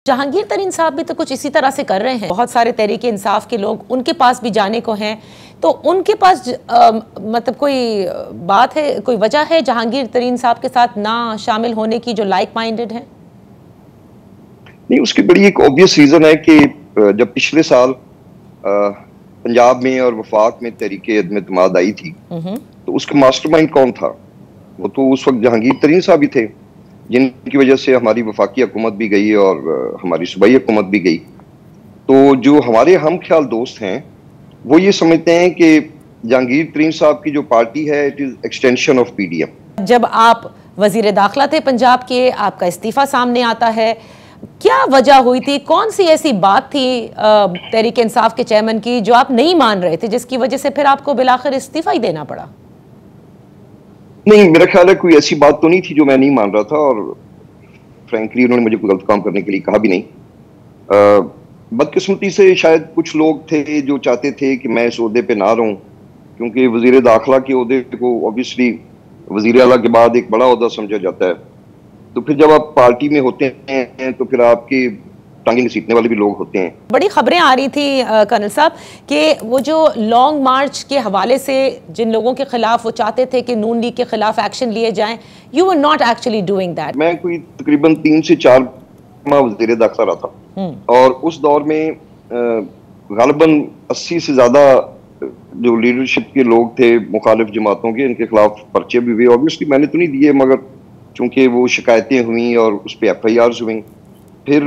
जहांगीर तरीन साहब भी तो कुछ इसी तरह से कर रहे हैं। बहुत सारे तहरीक इंसाफ के लोग उनके पास भी जाने को हैं, तो उनके पास मतलब कोई बात है, कोई वजह है जहांगीर तरीन साहब के साथ ना शामिल होने की, जो लाइक माइंडेड है? नहीं, उसकी बड़ी एक ऑब्वियस रीजन है कि जब पिछले साल पंजाब में और वफाक में तहरीक अदम एतमाद आई थी, तो उसका मास्टरमाइंड कौन था? वो तो उस वक्त जहांगीर तरीन साहब ही थे, जिनकी वजह से हमारी वफाकी हुकूमत भी गई और हमारी सूबाई हुकूमत भी गई। तो जो हमारे हम ख्याल दोस्त हैं वो ये समझते हैं कि जहांगीर तरीन साहब की जो पार्टी है it is extension of PDM. जब आप वजीर दाखिला थे पंजाब के, आपका इस्तीफा सामने आता है, क्या वजह हुई थी? कौन सी ऐसी बात थी तहरीक इंसाफ के चेयरमैन की जो आप नहीं मान रहे थे, जिसकी वजह से फिर आपको बिलाखिर इस्तीफा ही देना पड़ा? नहीं, मेरा ख्याल है कोई ऐसी बात तो नहीं थी जो मैं नहीं मान रहा था, और फ्रैंकली उन्होंने मुझे कोई गलत काम करने के लिए कहा भी नहीं। बदकिस्मती से शायद कुछ लोग थे जो चाहते थे कि मैं इस ओहदे पे ना रहूं, क्योंकि वजीर दाखिला के ओहदे को ऑब्वियसली वजीर आला के बाद एक बड़ा ओहदा समझा जाता है। तो फिर जब आप पार्टी में होते हैं तो फिर आपकी टांगे घसीटने वाले भी लोग होते हैं। बड़ी खबरें आ रही थी कर्नल साहब कि वो जो लॉन्ग मार्च के हवाले से जिन लोगों के खिलाफ वो चाहते थे कि नून लीग के खिलाफ एक्शन लिए जाएं, you were not actually doing that. मैं कोई तकरीबन 3 से 4 माह वजीर दाखिला रहा था, और उस दौर में गालिबन 80 से ज्यादा जो लीडरशिप के लोग थे मुखालिफ जमातों के, इनके खिलाफ पर्चे भी हुए। ऑब्वियसली मैंने तो नहीं दिए, मगर चूंकि वो शिकायतें हुई और उस पर FIRs हुई। फिर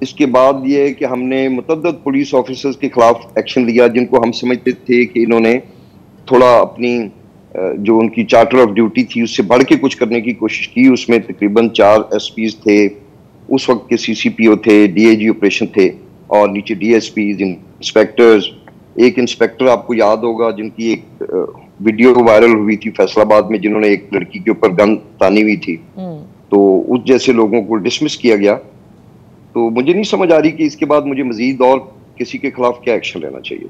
इसके बाद ये कि हमने मुतअद्दिद पुलिस ऑफिसर्स के खिलाफ एक्शन लिया, जिनको हम समझते थे कि इन्होंने थोड़ा अपनी जो उनकी चार्टर ऑफ ड्यूटी थी उससे बढ़ के कुछ करने की कोशिश की। उसमें तकरीबन 4 SPs थे, उस वक्त के CCPO थे, DIG ऑपरेशन थे, और नीचे DSPs, इंस्पेक्टर्स। एक इंस्पेक्टर आपको याद होगा जिनकी एक वीडियो वायरल हुई थी फैसलाबाद में, जिन्होंने एक लड़की के ऊपर गन तानी हुई थी। तो उस जैसे लोगों को डिसमिस किया गया। तो मुझे नहीं समझ आ रही कि इसके बाद मुझे मजीद और किसी के खिलाफ क्या एक्शन लेना चाहिए।